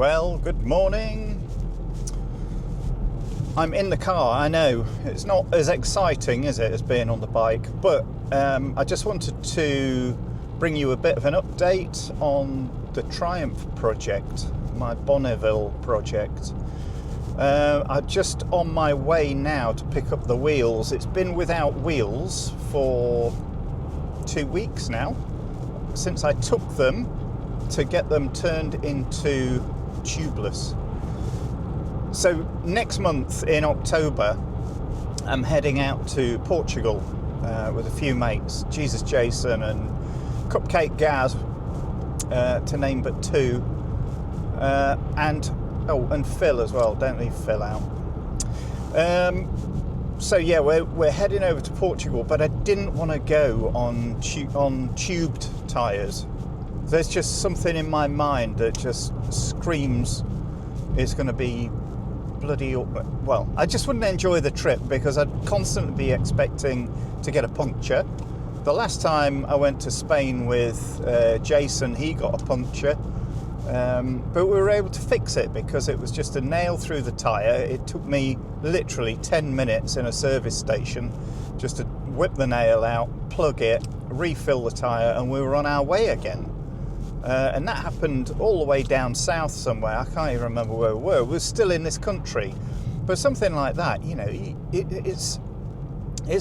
Well, good morning. I'm in the car, I know. It's not as exciting, is it, as being on the bike, but I just wanted to bring you a bit of an update on the Triumph project, my Bonneville project. I'm just on my way now to pick up the wheels. It's been without wheels for 2 weeks now, since I took them to get them turned into tubeless. So next month in October, I'm heading out to Portugal with a few mates, Jesus Jason and Cupcake Gaz, to name but two, and Phil as well. Don't leave Phil out. So yeah, we're heading over to Portugal, but I didn't want to go on tubed tyres. There's just something in my mind that just screams it's going to be bloody... Well, I just wouldn't enjoy the trip because I'd constantly be expecting to get a puncture. The last time I went to Spain with Jason, he got a puncture, but we were able to fix it because it was just a nail through the tyre. It took me literally 10 minutes in a service station just to whip the nail out, plug it, refill the tyre, and we were on our way again. And that happened all the way down south somewhere. I can't even remember where we were. We were still in this country. But something like that, you know, it's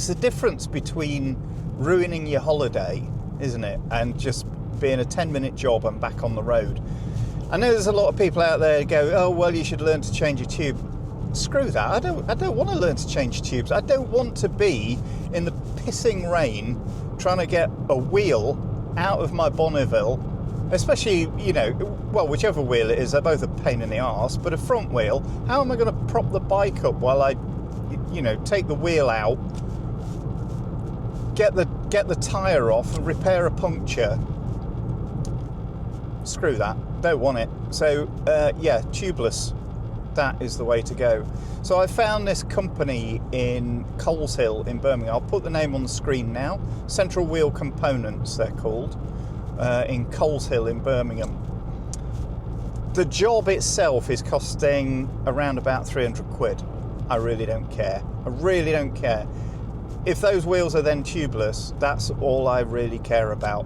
the difference between ruining your holiday, isn't it, and just being a 10-minute job and back on the road. I know there's a lot of people out there who go, oh, well, you should learn to change your tube. Screw that. I don't want to learn to change tubes. I don't want to be in the pissing rain trying to get a wheel out of my Bonneville. Especially, you know, well, whichever wheel it is, they're both a pain in the arse, but a front wheel, how am I going to prop the bike up while I, you know, take the wheel out, get the tyre off and repair a puncture? Screw that, don't want it. So, yeah, tubeless, that is the way to go. So I found this company in Coleshill in Birmingham. I'll put the name on the screen now. Central Wheel Components, they're called. In Coleshill in Birmingham. The job itself is costing around about 300 quid. I really don't care. I really don't care. If those wheels are then tubeless, that's all I really care about.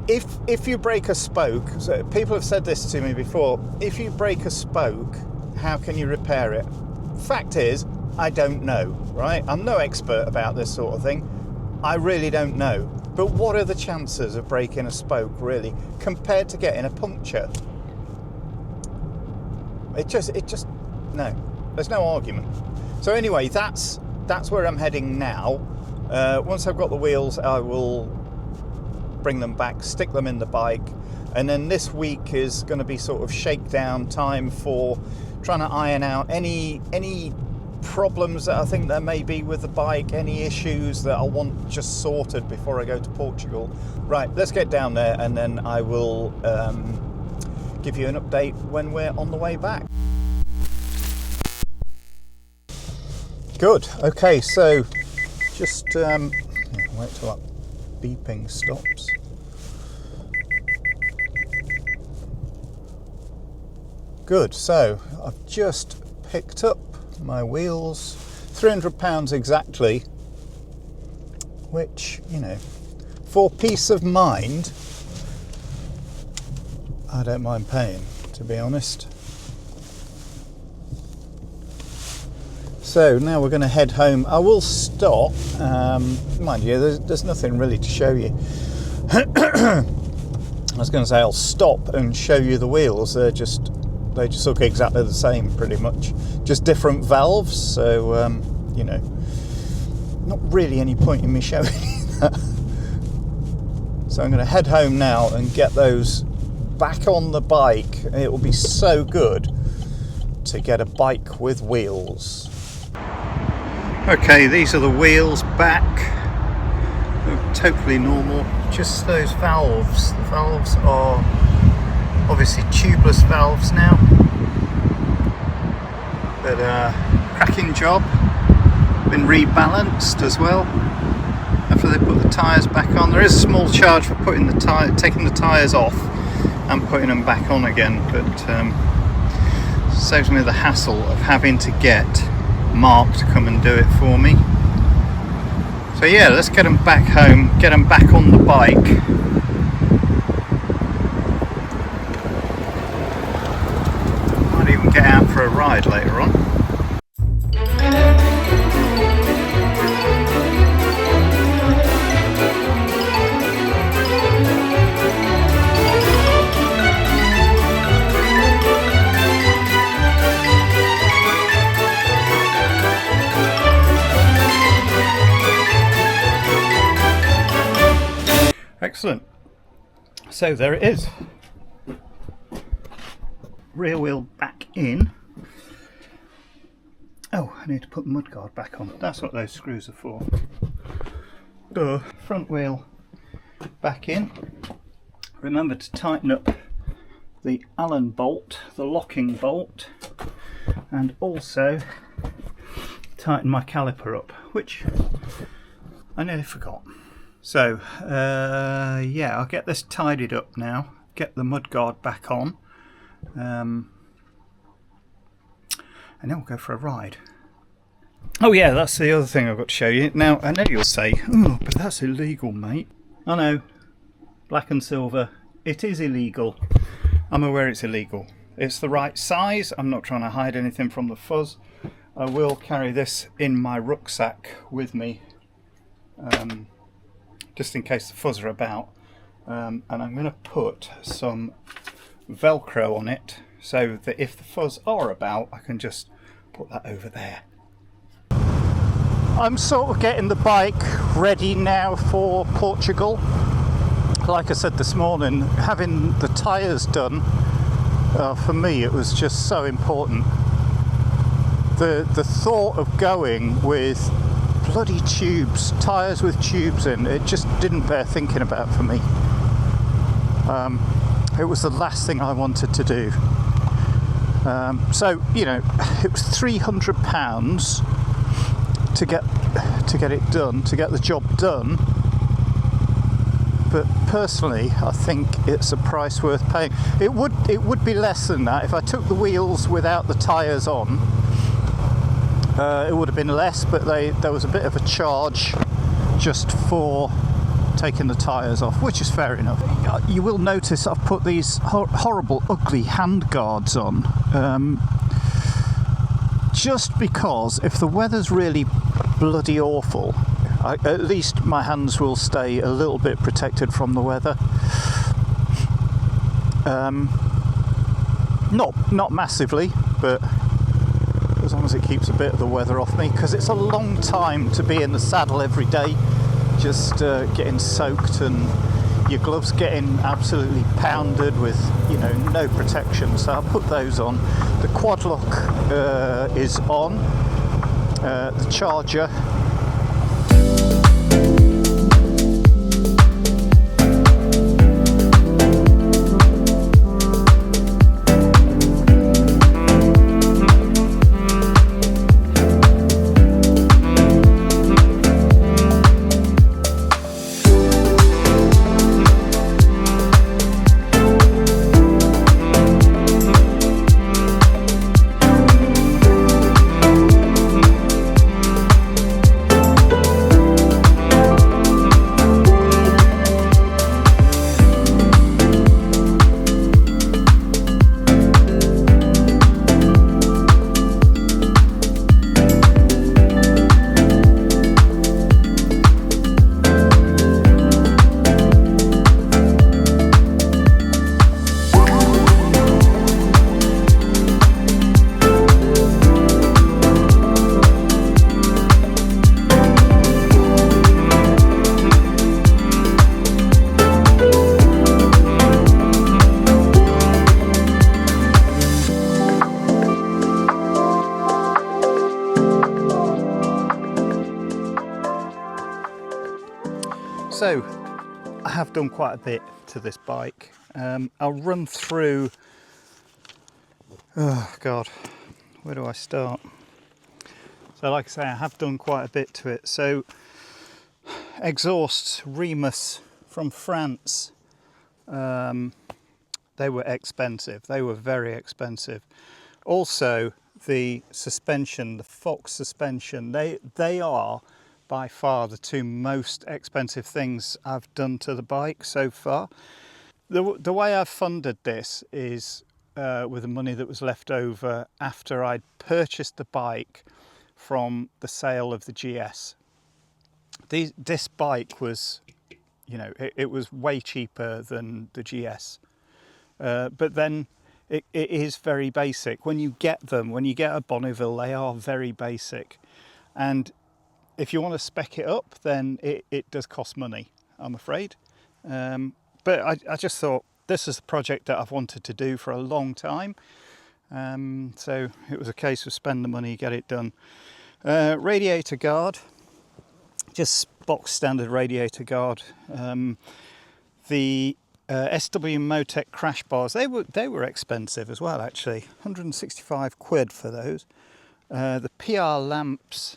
If you break a spoke, so people have said this to me before, if you break a spoke, how can you repair it? Fact is, I don't know, right? I'm no expert about this sort of thing. I really don't know. But what are the chances of breaking a spoke, really, compared to getting a puncture? It just no. There's no argument. So anyway, that's where I'm heading now. Once I've got the wheels, I will bring them back, stick them in the bike, and then this week is going to be sort of shakedown time for trying to iron out any problems that I think there may be with the bike, any issues that I want just sorted before I go to Portugal. Right, let's get down there and then I will give you an update when we're on the way back. Good, okay, so just wait till that beeping stops. Good, so I've just picked up my wheels, £300 exactly, which, you know, for peace of mind, I don't mind paying, to be honest. So now we're going to head home. I will stop, mind you, there's nothing really to show you. I was going to say I'll stop and show you the wheels. They just look exactly the same, pretty much. Just different valves, so, you know, not really any point in me showing you that. So I'm going to head home now and get those back on the bike. It will be so good to get a bike with wheels. Okay, these are the wheels back. They're totally normal. Just those valves. The valves are obviously tubeless valves now, but cracking job. Been rebalanced as well after they put the tyres back on. There is a small charge for taking the tyres off, and putting them back on again, but saves me the hassle of having to get Mark to come and do it for me. So yeah, let's get them back home, get them back on the bike. Might even get out for a ride later on. Excellent. So there it is. Rear wheel back in. Oh, I need to put the mudguard back on. That's what those screws are for. Front wheel back in. Remember to tighten up the Allen bolt, the locking bolt, and also tighten my caliper up, which I nearly forgot. So, yeah, I'll get this tidied up now, get the mudguard back on, and then we'll go for a ride. Oh yeah, that's the other thing I've got to show you. Now, I know you'll say, oh, but that's illegal, mate. I know, black and silver, it is illegal. I'm aware it's illegal. It's the right size, I'm not trying to hide anything from the fuzz. I will carry this in my rucksack with me. Just in case the fuzz are about, and I'm going to put some Velcro on it so that if the fuzz are about, I can just put that over there. I'm sort of getting the bike ready now for Portugal. Like I said this morning, having the tyres done, for me it was just so important. The thought of going with bloody tubes, tyres with tubes in, it just didn't bear thinking about for me. It was the last thing I wanted to do. So, you know, it was £300 to get it done, to get the job done. But personally, I think it's a price worth paying. It would be less than that if I took the wheels without the tyres on. It would have been less, but there was a bit of a charge just for taking the tyres off, which is fair enough. You will notice I've put these horrible, ugly hand guards on, just because if the weather's really bloody awful, at least my hands will stay a little bit protected from the weather. Not massively, but as long as it keeps a bit of the weather off me, because it's a long time to be in the saddle every day, just getting soaked and your gloves getting absolutely pounded with, you know, no protection. So I'll put those on. The quad lock is on, the charger. So I have done quite a bit to this bike. I'll run through, oh God, where do I start? So like I say, I have done quite a bit to it. So exhausts, Remus from France, they were expensive. They were very expensive. Also, the suspension, the Fox suspension, they are by far the two most expensive things I've done to the bike so far. The way I've funded this is with the money that was left over after I'd purchased the bike from the sale of the GS. This bike was, you know, it was way cheaper than the GS, but then it is very basic. When you get them, when you get a Bonneville, they are very basic, and if you want to spec it up, then it does cost money, I'm afraid. But I just thought this is a project that I've wanted to do for a long time, so it was a case of spend the money, get it done. Radiator guard, just box standard radiator guard. The SW Motec crash bars, they were expensive as well, actually. 165 quid for those. The PR lamps,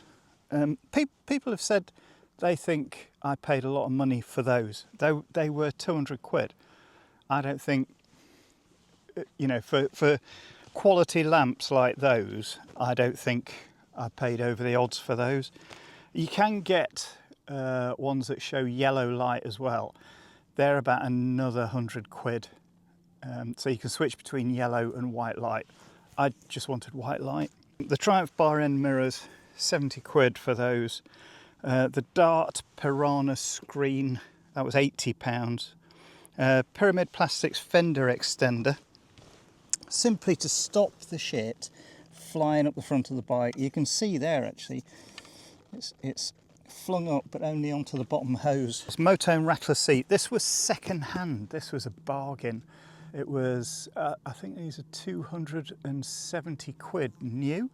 people have said they think I paid a lot of money for those. They were 200 quid. I don't think, you know, for quality lamps like those, I don't think I paid over the odds for those. You can get ones that show yellow light as well. They're about another 100 quid. So you can switch between yellow and white light. I just wanted white light. The Triumph bar end mirrors, 70 quid for those. The Dart Piranha screen, that was £80. Pyramid Plastics fender extender, simply to stop the shit flying up the front of the bike. You can see there actually, it's flung up but only onto the bottom hose. This Motone rattler seat, this was second hand, this was a bargain. It was, I think these are 270 quid new,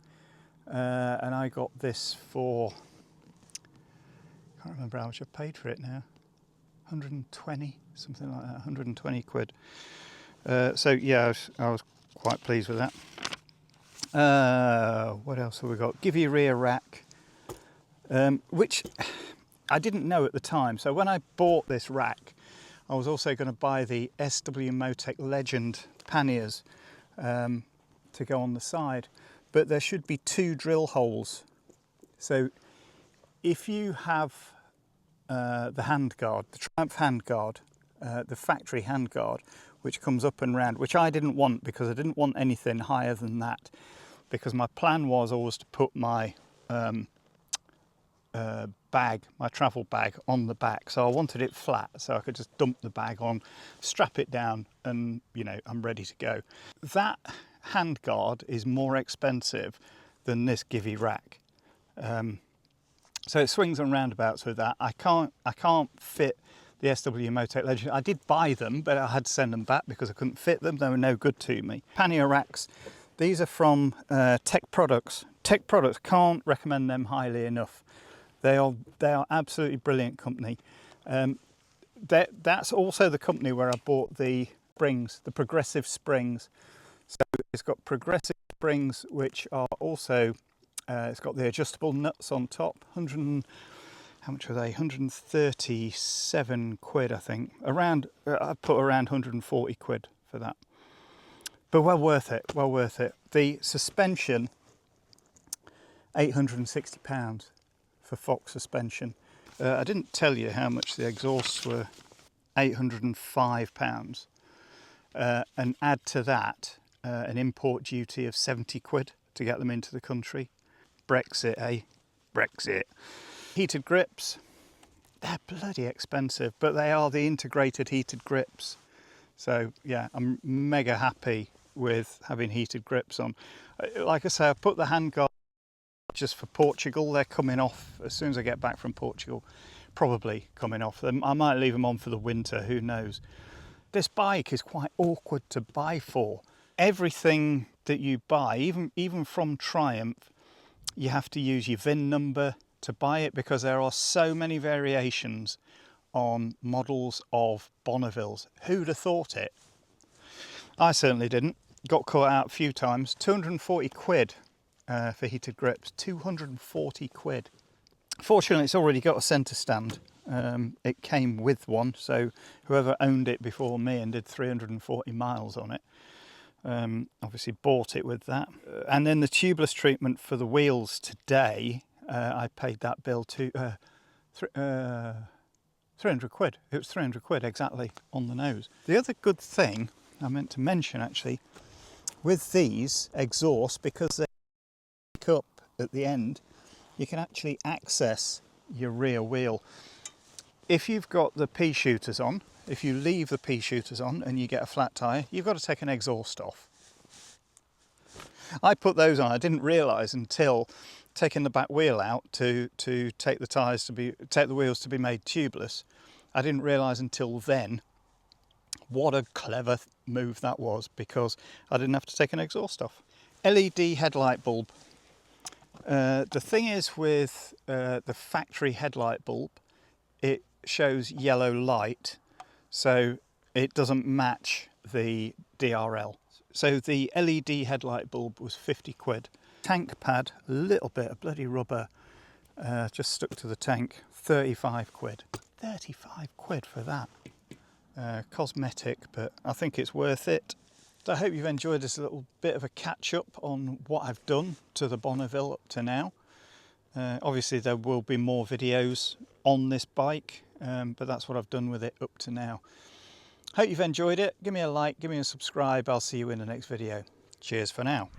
and I got this for, I can't remember how much I paid for it now, 120, something like that, 120 quid. So yeah, I was quite pleased with that. What else have we got? Give you rear rack, which I didn't know at the time. So when I bought this rack, I was also going to buy the SW Motec Legend panniers to go on the side, but there should be 2 drill holes. So if you have the handguard, the Triumph handguard, the factory handguard, which comes up and round, which I didn't want because I didn't want anything higher than that, because my plan was always to put my bag, my travel bag, on the back. So I wanted it flat so I could just dump the bag on, strap it down, and you know, I'm ready to go. That handguard is more expensive than this Givey rack. So it swings and roundabouts with that. I can't fit the SW Motec Legend. I did buy them, but I had to send them back because I couldn't fit them. They were no good to me. Pannier racks, these are from Tech Products. Tech Products, can't recommend them highly enough. They are absolutely brilliant company. That's also the company where I bought the springs, the progressive springs. So it's got progressive springs, which are also, it's got the adjustable nuts on top. How much are they? 137 quid, I think. Around, I put around 140 quid for that. But well worth it, well worth it. The suspension, £860 for Fox suspension. I didn't tell you how much the exhausts were, £805. And add to that an import duty of 70 quid to get them into the country. Brexit, eh? Brexit. Heated grips, they're bloody expensive, but they are the integrated heated grips. So yeah, I'm mega happy with having heated grips on. Like I say, I put the handguard just for Portugal. They're coming off as soon as I get back from Portugal, probably coming off. I might leave them on for the winter, who knows. This bike is quite awkward to buy for. Everything that you buy, even from Triumph, you have to use your VIN number to buy it because there are so many variations on models of Bonnevilles. Who'd have thought it? I certainly didn't. Got caught out a few times. 240 quid for heated grips. 240 quid. Fortunately, it's already got a centre stand, It came with one, so whoever owned it before me and did 340 miles on it obviously bought it with that. And then the tubeless treatment for the wheels today, I paid that bill to 300 quid. It was 300 quid exactly on the nose. The other good thing I meant to mention actually, with these exhausts, because they pick up at the end, you can actually access your rear wheel. If you've got the pea shooters on, if you leave the pea shooters on and you get a flat tyre, you've got to take an exhaust off. I put those on, I didn't realise until taking the back wheel out to take the wheels to be made tubeless. I didn't realise until then what a clever move that was, because I didn't have to take an exhaust off. LED headlight bulb. The thing is with the factory headlight bulb, it shows yellow light, so it doesn't match the DRL. So the LED headlight bulb was 50 quid. Tank pad, a little bit of bloody rubber, just stuck to the tank, 35 quid. 35 quid for that. Cosmetic, but I think it's worth it. So I hope you've enjoyed this little bit of a catch up on what I've done to the Bonneville up to now. Obviously there will be more videos on this bike, but that's what I've done with it up to now. Hope you've enjoyed it. Give me a like, give me a subscribe. I'll see you in the next video. Cheers for now.